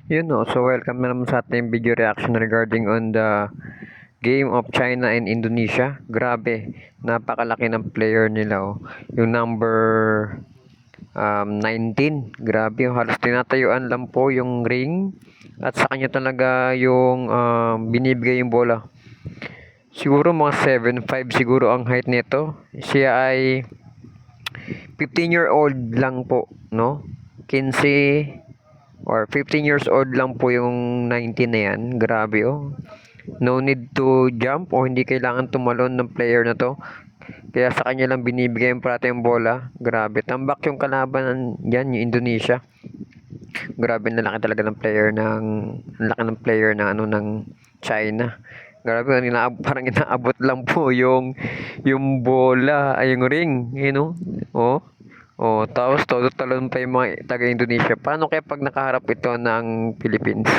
Yun no, so welcome na naman sa ating video reaction regarding on the game of China and Indonesia. Grabe, napakalaki ng player nila oh. Yung number 19, grabe oh, halos tinatayuan lang po yung ring at sa kanya talaga yung binibigay yung bola. Siguro mga 7'5" siguro ang height nito. Siya ay 15-year-old lang po, no? 15 or 15 years old lang po yung 19 na yan. Grabe oh. No need to jump o hindi kailangan tumalon ng player na to. Kaya sa kanya lang binibigay yung prata yung bola. Grabe. Tambak yung kalaban yan, yung Indonesia. Grabe na laki talaga ng player ng China. Grabe, parang inaabot lang po yung bola, ay yung ring, you know? Oh. Oh, tapos todo talon pa yung mga taga-Indonesia. Paano kaya pag nakaharap ito ng Philippines?